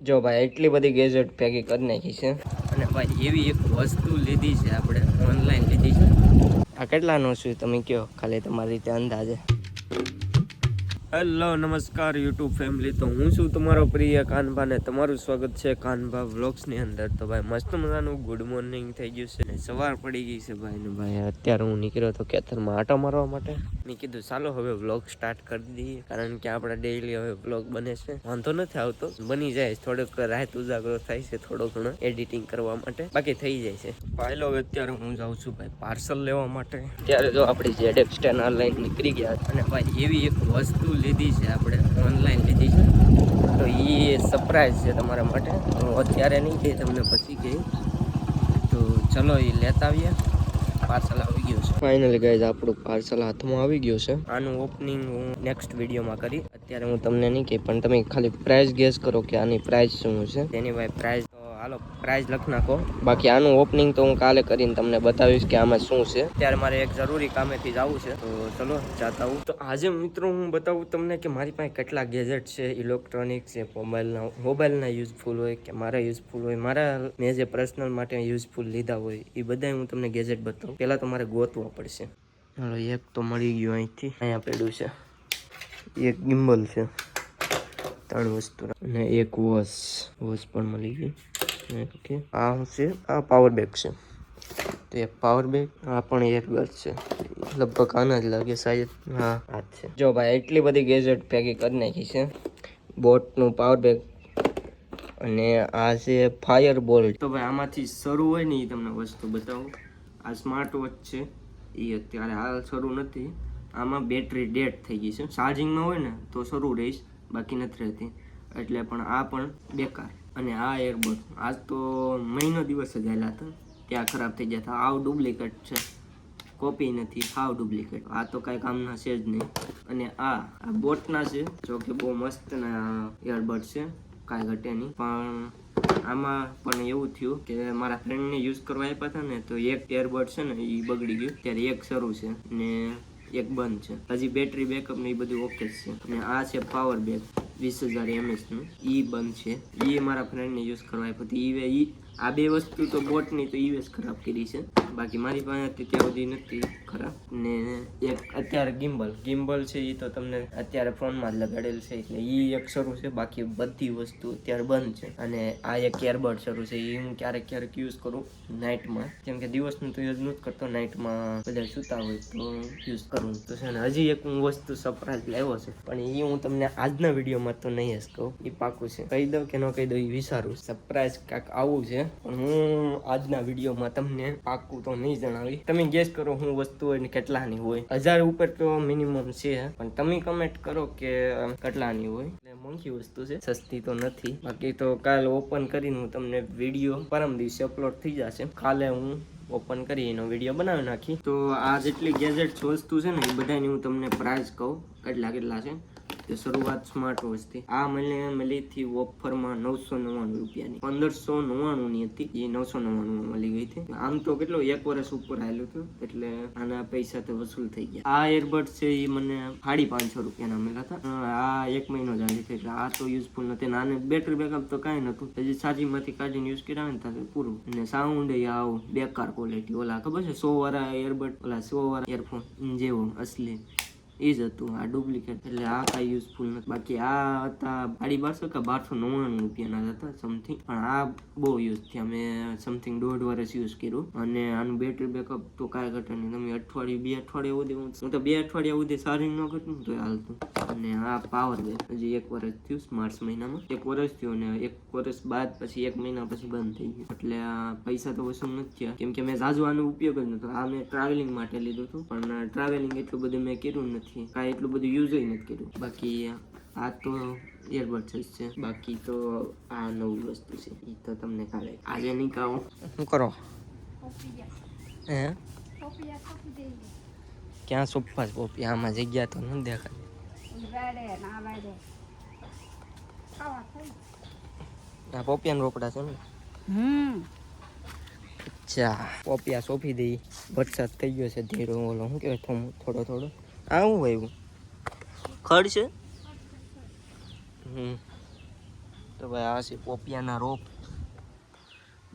જો ભાઈ એટલી બધી ગેજેટ ભેગી કરી નાખી છે અને ભાઈ એવી એક વસ્તુ લીધી છે આપણે ઓનલાઈન લીધી છે. આ કેટલાનો છે તમે કહો ખાલી તમારી રીતે અંદાજે. હેલો નમસ્કાર યુટ્યુબ ફેમિલી, તો હું છું તમારો પ્રિય કાનભા ને તમારું સ્વાગત છે કાનભા વ્લોગ્સની અંદર. તો ભાઈ મસ્ત મજાનું ગુડ મોર્નિંગ થઈ ગયું છે ને સવાર પડી ગઈ છે ભાઈ ને ભાઈ અત્યારે હું નીકળ્યો હતો ખેતરમાં આટો મારવા માટે. મેં કીધું ચાલો હવે વ્લોગ સ્ટાર્ટ કરી દઈએ, કારણ કે આપણે ડેઈલી હવે વ્લોગ બને છે. વાંધો નથી આવતો, બની જાય થોડોક રાત ઉજાગરો થાય છે થોડો ઘણો એડિટિંગ કરવા માટે, બાકી થઈ જાય છે. ભાઈ હવે અત્યારે હું જાઉં છું ભાઈ પાર્સલ લેવા માટે. ત્યારે જો આપણી ZX10 ઓનલાઈન નીકળી ગયા અને ભાઈ એવી એક વસ્તુ લીધી છે આપણે ઓનલાઈન લીધી છે, તો એ સરપ્રાઈઝ છે તમારા માટે. તો અત્યારે નહીં કહે, તમને પછી કહે. તો ચલો એ લેતા આવીએ. પાર્સલ આવી ગયું છે ફાઇનલી ગાઈઝ, આપણું પાર્સલ હાથમાં આવી ગયું છે. આનું ઓપનિંગ હું નેક્સ્ટ વિડીયોમાં કરી, અત્યારે હું તમને નહીં કહી, પણ તમે ખાલી પ્રાઇસ ગેસ કરો કે આની પ્રાઇસ શું છે. તેની ભાઈ પ્રાઇસ તો હાલો પ્રાઇસ લખી નાખો. બાકી આનું ઓપનિંગ તો હું કાલે કરીને તમને બતાવીશ કે આમાં શું છે. ત્યારે મારે એક જરૂરી કામેથી જવું છે, તો ચલો જાતા હું. તો આજે મિત્રો હું બતાવું તમને કે મારી પાસે કેટલા ગેજેટ છે ઇલેક્ટ્રોનિક છે, મોબાઈલના યુઝફુલ હોય કે મારા યુઝફુલ હોય, મારા મેં જે પર્સનલ માટે યુઝફુલ લીધા હોય એ બધા હું તમને ગેજેટ બતાવું. પહેલાં તો મારે ગોતવા પડશે. હાલો એક તો મળી ગયું અહીંથી, અહીંયા પડ્યું છે. એક ગિમ્બલ છે, 3 વસ્તુ, અને એક વોચ પણ મળી ગઈ. ઓકે, આ શું છે? આ પાવર બેગ છે. તો એક પાવર બેગ, આ પણ એરબડ છે, લગભગ આના જ લાગે શાયદ. હા આ જ છે. જો ભાઈ એટલી બધી ગેજેટ ભેગી કરી નાખી છે. બોટનું પાવર બેગ, અને આ છે ફાયર બોલ્ટ. તો ભાઈ આમાંથી શરૂ હોય ને એ તમને વસ્તુ બતાવું. આ સ્માર્ટ વોચ છે, એ અત્યારે હાલ શરૂ નથી. આમાં બેટરી ડેડ થઈ ગઈ છે. ચાર્જિંગમાં હોય ને તો શરૂ રહીશ, બાકી નથી રહેતી. એટલે પણ આ પણ બેકાર. અને આ એરબડ આજ તો મહિનો દિવસ જ આવેલા હતા ત્યાં ખરાબ થઈ ગયા હતા. આવ ડુપ્લિકેટ છે, કોપી નથી, હાવ ડુપ્લિકેટ. આ તો કાંઈ કામના છે જ નહીં. અને આ બોટના છે, જો કે બહુ મસ્તના એરબડ છે, કાંઈ ઘટે નહીં. પણ આમાં પણ એવું થયું કે મારા ફ્રેન્ડને યુઝ કરવા આપ્યા હતા ને, તો એક એરબડ છે ને એ બગડી ગયું. ત્યારે એક શરૂ છે ને એક બંધ છે. હજી બેટરી બેકઅપ ને એ બધું ઓકે જ છે. અને આ છે પાવર બેગ 20,000 mAh નું, એ બંધ છે. એ મારા ફ્રેન્ડને યુઝ કરવા આપ્યું હતું. આ બે વસ્તુ તો બોટની તો ઈ ખરાબ કરી છે, બાકી મારી પાસે ત્યાં સુધી નથી ખરાબ. ને એક અત્યારે ગિમ્બલ છે, એ તો તમને અત્યારે ફોનમાં જ લગાડેલ છે, એટલે એ એક શરૂ છે. બાકી બધી વસ્તુ અત્યારે બંધ છે. અને આ એક એરબડ શરૂ છે, એ હું ક્યારેક ક્યારેક યુઝ કરું નાઇટમાં, કેમ કે દિવસનું તો યુઝ નથી કરતો, નાઇટમાં બધા સૂતા હોય તો યુઝ કરું. તો છે ને હજી એક હું વસ્તુ સરપ્રાઈઝ લાવ્યો છે, પણ એ હું તમને આજના વિડીયોમાં તો નહીં જ કહું. એ પાકું છે, કહી દઉં કે ન કહી દઉં એ વિચારું. સરપ્રાઈઝ કાંઈક આવું છે, પણ હું આજના વિડીયોમાં તમને પાકું તો નહીં જણાવી. તમે ગેસ કરો હું વસ્તુ હોય ને કેટલાની હોય. 1000 ઉપર તો મિનિમમ છે, પણ તમે કમેન્ટ કરો કે કેટલાની હોય. એટલે મોંઘી વસ્તુ છે, સસ્તી તો નથી. બાકી તો કાલે ઓપન કરીને હું તમને વિડીયો પરમ દિવસે અપલોડ થઈ જશે. કાલે હું ઓપન કરી એનો વિડીયો બનાવી નાખી. તો આ જેટલી ગેજેટ્સ વસ્તુ છે ને એ બધાની હું તમને પ્રાઇસ કહું કેટલા છે. તો શરૂઆત સ્માર્ટ વોચથી. આ મને મળી હતી ઓફરમાં 999 રૂપિયાની. 1599 ની હતી, એ 999 મળી ગઈ હતી. આમ તો કેટલો 1 વર્ષ ઉપર આવેલું હતું, એટલે આના પૈસા તો વસૂલ થઈ ગયા. આ એરબડ છે એ મને 550 રૂપિયાના મળ્યા હતા. આ 1 મહિનો જ આવી, એટલે આ તો યુઝફુલ નથી. આને બેટરી બેકઅપ તો કાંઈ નતું, હજી ચાર્જિંગમાંથી કાઢીને યુઝ કર્યા ને ત્યારે પૂરું. અને સાઉન્ડ આવું બેકાર ક્વોલિટી. ઓલા ખબર છે 100 વાળા એરબડ, ઓલા 100 વાળા એરફોન જેવો અસલી એ જ હતું. આ ડુપ્લિકેટ, એટલે આ કાંઈ યુઝફુલ નથી. બાકી આ હતા 1200 કે 1299 રૂપિયાના હતા સમથિંગ, પણ આ બહુ યુઝ થયા. મેં સમથિંગ 1.5 વર્ષ યુઝ કર્યું. અને આનું બેટરી બેકઅપ તો કાંઈ ઘટે નહીં. તમે અઠવાડિયું 2 અઠવાડિયા સુધી, હું તો 2 અઠવાડિયા સુધી ચાર્જિંગ ન કરતું તો હાલતું. અને આ પાવર બેગ હજી 1 વર્ષ થયું, માર્ચ મહિનામાં 1 વર્ષ થયું. અને 1 વર્ષ બાદ પછી 1 મહિના પછી બંધ થઈ ગયું. એટલે આ પૈસા તો વસૂલ નથી થયા, કેમ કે મેં ઝાઝુ આનો ઉપયોગ જ નતો. આ મેં ટ્રાવેલિંગ માટે લીધું હતું, પણ ટ્રાવેલિંગ એટલું બધું મેં કર્યું નથી, કાંઈ એટલું બધું યુઝ નથી કર્યું. બાકી આ તો એરબડ્સ છે. બાકી તો આ નવી વસ્તુ છે, એ તો તમને કાલે આજે નહીં કહું. શું કરો હે? ક્યાં સોફા પોપી? આમાં જગ્યા તો નથી દેખાતી. આ પોપિયાના રોકડા છે ને? અચ્છા, પોપિયા સોંપી દઈ. વરસાદ થઈ ગયો છે ધીરો. ઓલો શું કહેવાય, થોડો થોડો. આ શું આવ્યું? ખડ છે. તો ભાઈ આ છે પોપિયાના રોપ.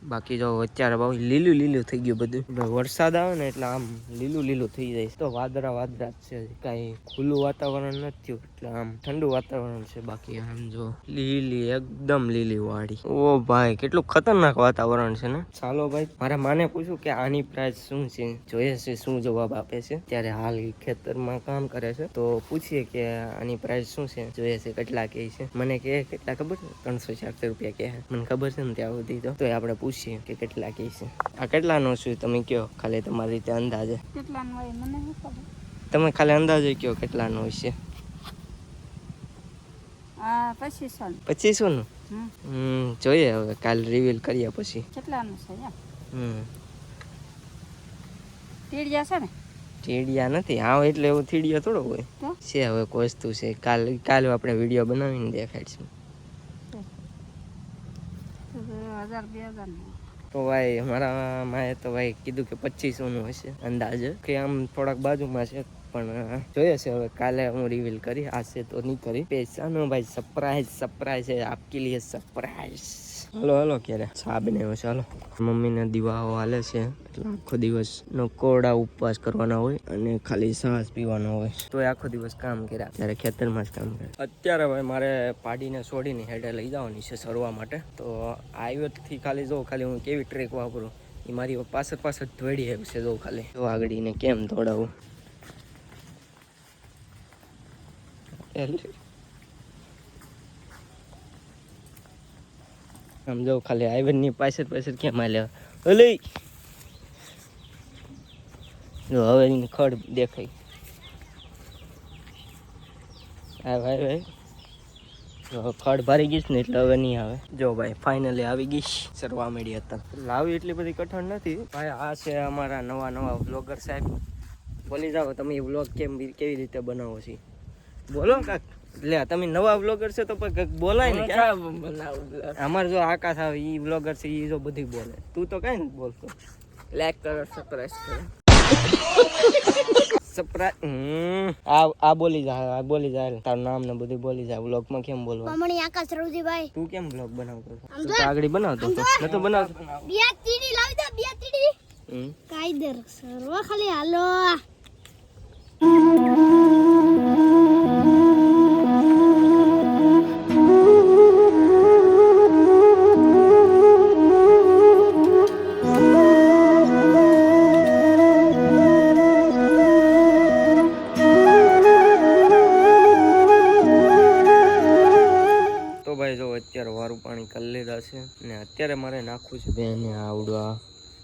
બાકી જો અત્યારે બહુ લીલું લીલું થઈ ગયું બધું. વરસાદ આવે ને એટલે આમ લીલું લીલું થઈ જાય. તો વાદળા વાદળા જ છે, કાંઈ ખુલ્લું વાતાવરણ નથી થયું, એટલે આમ ઠંડુ વાતાવરણ છે. બાકી આમ જો લીલી એકદમ લીલી વાડી. ઓ ભાઈ કેટલું ખતરનાક વાતાવરણ છે ને. ચાલો ભાઈ મારા માને પૂછું કે આની પ્રાઇસ શું છે, જોઈએ છે શું જવાબ આપે છે. ત્યારે હાલ ખેતરમાં કામ કરે છે, તો પૂછીએ કે આની પ્રાઇસ શું છે, જોઈએ છે કેટલા કે છે. મને કે કેટલા ખબર છે, 300-400 રૂપિયા કે મને ખબર છે ને ત્યાં સુધી. તો આપણે પૂછીએ કે કેટલા કે છે. આ કેટલાનો શું તમે કયો, ખાલી તમારી રીતે અંદાજે કેટલાનો હોય મને ખબર. તમે ખાલી અંદાજે કયો કેટલાનો હોય છે. 2500 નું. જોઈએ હવે કાલ રિવીલ કરીએ પછી કેટલાનું છે. તીડિયા છે ને? તીડિયા નથી. હા એટલે એવું તીડિયા થોડો હોય છે. હવે કોઈ વસ્તુ છે, કાલે આપણે વિડીયો બનાવીને દેખાડશું. તો ભાઈ અમારા માએ તો ભાઈ કીધું કે 2500 નું હશે અંદાજે, કે આમ થોડાક બાજુમાં છે, પણ જોઈએ છે હવે કાલે હું રિવીલ કરી. આશે તો નહીં કરી. પૈસાનો ભાઈ સરપ્રાઈઝ છે આપકે લીએ, સરપ્રાઈઝ. હલો ક્યારે સાબ ને ચાલો. મમ્મીને દીવાઓ હાલે છે, એટલે આખો દિવસ નો કોરડા ઉપવાસ કરવાના હોય અને ખાલી સાસ પીવાનો હોય. તો આખો દિવસ કામ કર્યા, ત્યારે ખેતરમાં જ કામ કરે. અત્યારે ભાઈ મારે પાડીને છોડીને હેડે લઈ જવાની છે સરવા માટે. તો હાઈવેથી ખાલી જો ખાલી હું કેવી ટ્રેક વાપરું એ મારી પાછળ દોડી આવ્યું છે. જો ખાલી જો આગળીને કેમ દોડાવું. આમ જો ખાલી હાઈવેની પાછળ કેમ હાલ્યા હલે. જો હવે એની ખડ દેખાય. ભાઈ ખડ ભરી ગઈશ ને એટલે હવે નહીં આવે. જો ભાઈ ફાઇનલી આવી ગઈશ. સરવા મળી હતા. લાવી એટલી બધી કઠણ નથી ભાઈ. આ છે અમારા નવા વ્લોગર સાહેબ. બોલી જાઓ તમે વ્લોગ કેવી રીતે બનાવો છો, બોલો કાક. એટલે તમે નવા વ્લોગર છે તો બોલાય ને. અમારે જો આકાશ આવે એ વ્લોગર છે, એ જો બધી બોલે. તું તો કઈ નથી બોલતો. લાઈક કરો, સબસ્ક્રાઇબ કરો. આ બોલી જાય તારું નામ ને બધું બોલી જાય. વ્લોગ માં કેમ બોલવા? મમ્મી આકાશ રવજીભાઈ. તું કેમ વ્લોગ બનાવતો હતો? આગળ બનાવતો નતો બનાવતો. બે તીડી લાવી દે, બે તીડી. કાયદર સરવા ખાલી હાલો. અત્યારે વારું પાણી કરી લીધા છે ને અત્યારે મારે નાખવું છે બેને આવડવા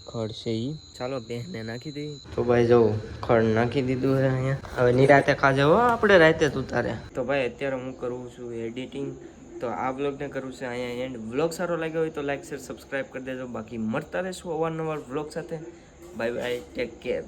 ખડ છે ઈ. ચાલો બેને નાખી દઈ. તો ભાઈ જો ખડ નાખી દીધું છે અહીંયા. હવે નિરાતે ખાજે હો આપણે રાતે તું તારે. તો ભાઈ અત્યારે હું કરું છું એડિટિંગ. તો આ વ્લોગને કરું છે અહીંયા એન્ડ. વ્લોગ સારો લાગ્યો હોય તો લાઈક શેર સબસ્ક્રાઈબ કરી દેજો. બાકી મળતા રહેશું અવારનવાર વ્લોગ સાથે. Bye bye, take care.